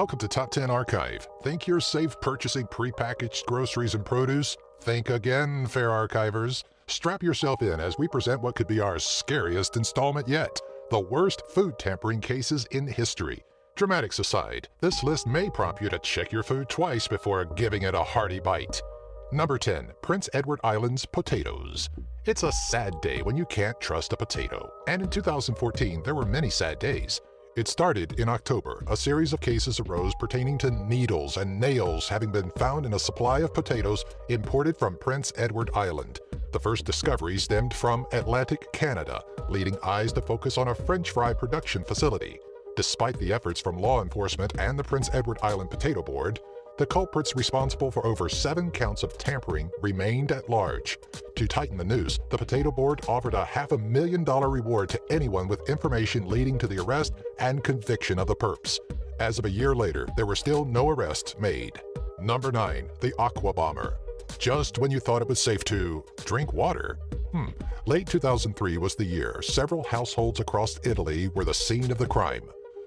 Welcome to Top 10 Archive. Think you're safe purchasing prepackaged groceries and produce? Think again, fair archivers. Strap yourself in as we present what could be our scariest installment yet, the worst food tampering cases in history. Dramatics aside, this list may prompt you to check your food twice before giving it a hearty bite. Number 10. Prince Edward Island's potatoes. It's a sad day when you can't trust a potato. And in 2014, there were many sad days. It started in October. A series of cases arose pertaining to needles and nails having been found in a supply of potatoes imported from Prince Edward Island. The first discovery stemmed from Atlantic Canada, leading eyes to focus on a French fry production facility. Despite the efforts from law enforcement and the Prince Edward Island Potato Board, the culprits responsible for over 7 counts of tampering remained at large. To tighten the noose, the Potato Board offered a $500,000 reward to anyone with information leading to the arrest and conviction of the perps. As of a year later, there were still no arrests made. Number 9. The Aqua Bomber. Just when you thought it was safe to drink water? Late 2003 was the year several households across Italy were the scene of the crime.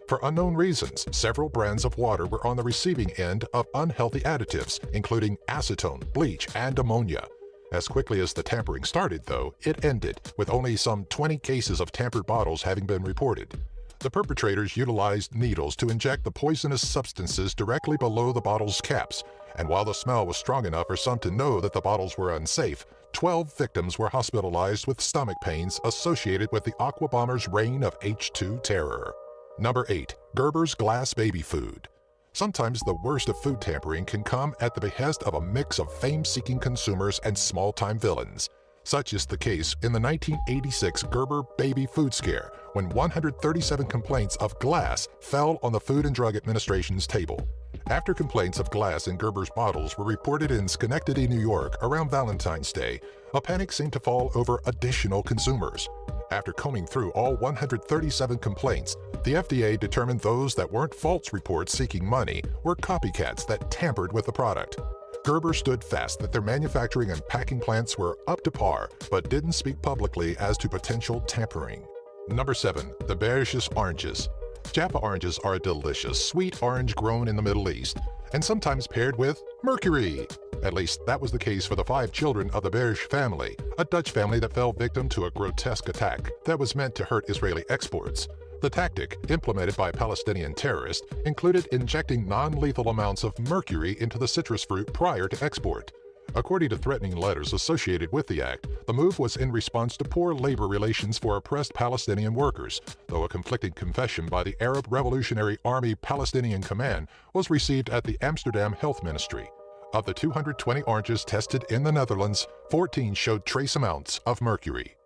For unknown reasons, several brands of water were on the receiving end of unhealthy additives, including acetone, bleach, and ammonia. As quickly as the tampering started, though, it ended, with only some 20 cases of tampered bottles having been reported. The perpetrators utilized needles to inject the poisonous substances directly below the bottles' caps, and while the smell was strong enough for some to know that the bottles were unsafe, 12 victims were hospitalized with stomach pains associated with the Aqua Bomber's reign of H2 terror. Number 8. Gerber's Glass Baby Food. Sometimes the worst of food tampering can come at the behest of a mix of fame-seeking consumers and small-time villains. Such is the case in the 1986 Gerber baby food scare, when 137 complaints of glass fell on the Food and Drug Administration's table. After complaints of glass in Gerber's bottles were reported in Schenectady, New York around Valentine's Day, a panic seemed to fall over additional consumers. After combing through all 137 complaints, the FDA determined those that weren't false reports seeking money were copycats that tampered with the product. Gerber stood fast that their manufacturing and packing plants were up to par, but didn't speak publicly as to potential tampering. Number 7. The Berges oranges. Jaffa oranges are a delicious, sweet orange grown in the Middle East, and sometimes paired with mercury. At least that was the case for the 5 children of the Berge family, a Dutch family that fell victim to a grotesque attack that was meant to hurt Israeli exports. The tactic, implemented by Palestinian terrorists, included injecting non-lethal amounts of mercury into the citrus fruit prior to export. According to threatening letters associated with the act, the move was in response to poor labor relations for oppressed Palestinian workers, though a conflicting confession by the Arab Revolutionary Army Palestinian Command was received at the Amsterdam Health Ministry. Of the 220 oranges tested in the Netherlands, 14 showed trace amounts of mercury.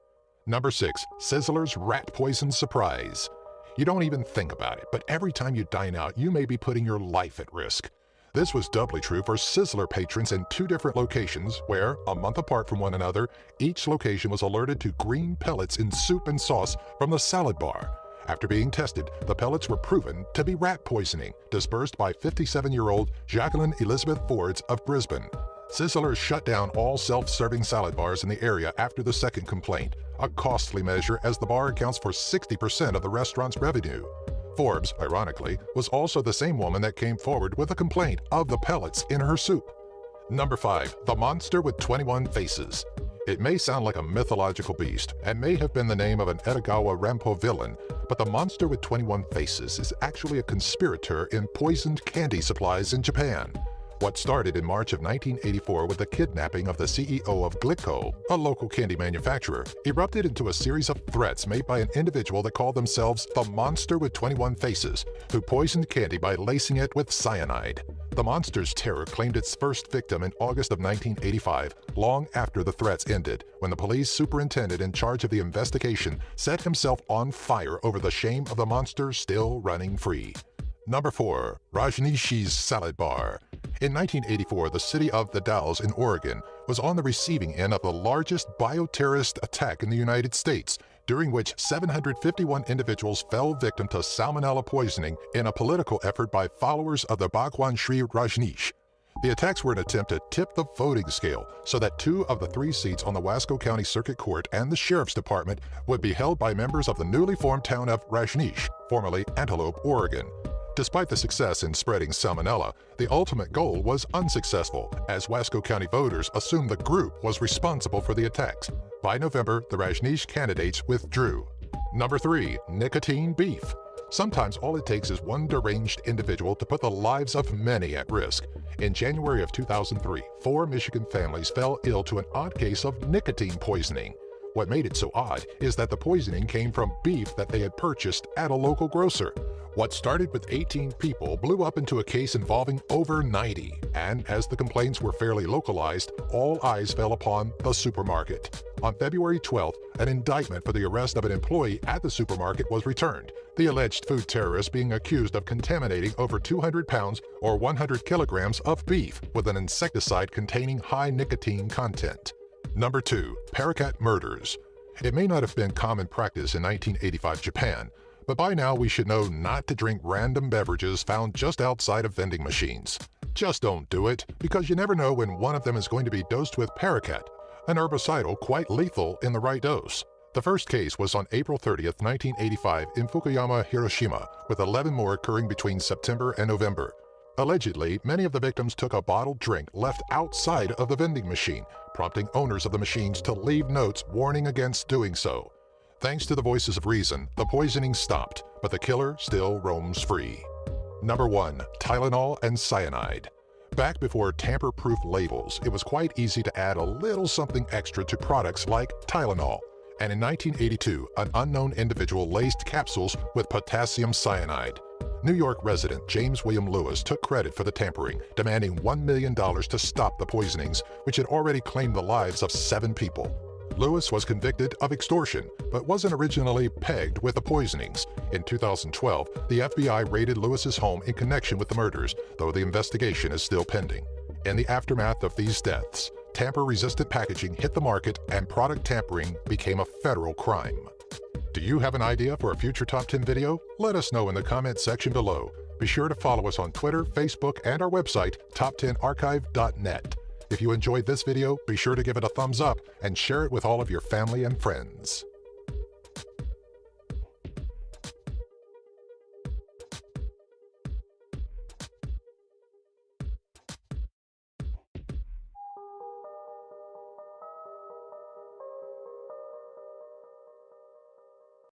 Number 6. Sizzler's Rat Poison Surprise. You don't even think about it, but every time you dine out, you may be putting your life at risk. This was doubly true for Sizzler patrons in 2 different locations where, a month apart from one another, each location was alerted to green pellets in soup and sauce from the salad bar. After being tested, the pellets were proven to be rat poisoning, dispersed by 57-year-old Jacqueline Elizabeth Fords of Brisbane. Sizzler shut down all self-serving salad bars in the area after the second complaint, a costly measure as the bar accounts for 60% of the restaurant's revenue. Forbes, ironically, was also the same woman that came forward with a complaint of the pellets in her soup. Number 5. The Monster with 21 Faces. It may sound like a mythological beast and may have been the name of an Edogawa Rampo villain, but the Monster with 21 Faces is actually a conspirator in poisoned candy supplies in Japan. What started in March of 1984 with the kidnapping of the CEO of Glico, a local candy manufacturer, erupted into a series of threats made by an individual that called themselves the Monster with 21 Faces, who poisoned candy by lacing it with cyanide. The monster's terror claimed its first victim in August of 1985, long after the threats ended, when the police superintendent in charge of the investigation set himself on fire over the shame of the monster still running free. Number 4. Rajneesh's Salad Bar. In 1984, the city of The Dalles in Oregon was on the receiving end of the largest bioterrorist attack in the United States, during which 751 individuals fell victim to salmonella poisoning in a political effort by followers of the Bhagwan Sri Rajneesh. The attacks were an attempt to tip the voting scale so that 2 of the 3 seats on the Wasco County Circuit Court and the Sheriff's Department would be held by members of the newly formed town of Rajneesh, formerly Antelope, Oregon. Despite the success in spreading salmonella, the ultimate goal was unsuccessful, as Wasco County voters assumed the group was responsible for the attacks. By November, the Rajneesh candidates withdrew. Number 3. Nicotine beef. Sometimes all it takes is one deranged individual to put the lives of many at risk. In January of 2003, 4 Michigan families fell ill to an odd case of nicotine poisoning. What made it so odd is that the poisoning came from beef that they had purchased at a local grocer. What started with 18 people blew up into a case involving over 90, and as the complaints were fairly localized, all eyes fell upon the supermarket. On February 12th, an indictment for the arrest of an employee at the supermarket was returned, the alleged food terrorist being accused of contaminating over 200 pounds or 100 kilograms of beef with an insecticide containing high nicotine content. Number 2. Paraquat murders. It may not have been common practice in 1985 Japan, but by now we should know not to drink random beverages found just outside of vending machines. Just don't do it, because you never know when one of them is going to be dosed with paraquat, an herbicidal quite lethal in the right dose. The first case was on April 30th, 1985 in Fukuyama, Hiroshima, with 11 more occurring between September and November. Allegedly, many of the victims took a bottled drink left outside of the vending machine, prompting owners of the machines to leave notes warning against doing so. Thanks to the voices of reason, the poisoning stopped, but the killer still roams free. Number 1. Tylenol and cyanide. Back before tamper-proof labels, it was quite easy to add a little something extra to products like Tylenol. And in 1982, an unknown individual laced capsules with potassium cyanide. New York resident James William Lewis took credit for the tampering, demanding $1 million to stop the poisonings, which had already claimed the lives of 7 people. Lewis was convicted of extortion, but wasn't originally pegged with the poisonings. In 2012, the FBI raided Lewis's home in connection with the murders, though the investigation is still pending. In the aftermath of these deaths, tamper-resistant packaging hit the market and product tampering became a federal crime. Do you have an idea for a future Top 10 video? Let us know in the comment section below. Be sure to follow us on Twitter, Facebook, and our website, top10archive.net. If you enjoyed this video, be sure to give it a thumbs up and share it with all of your family and friends.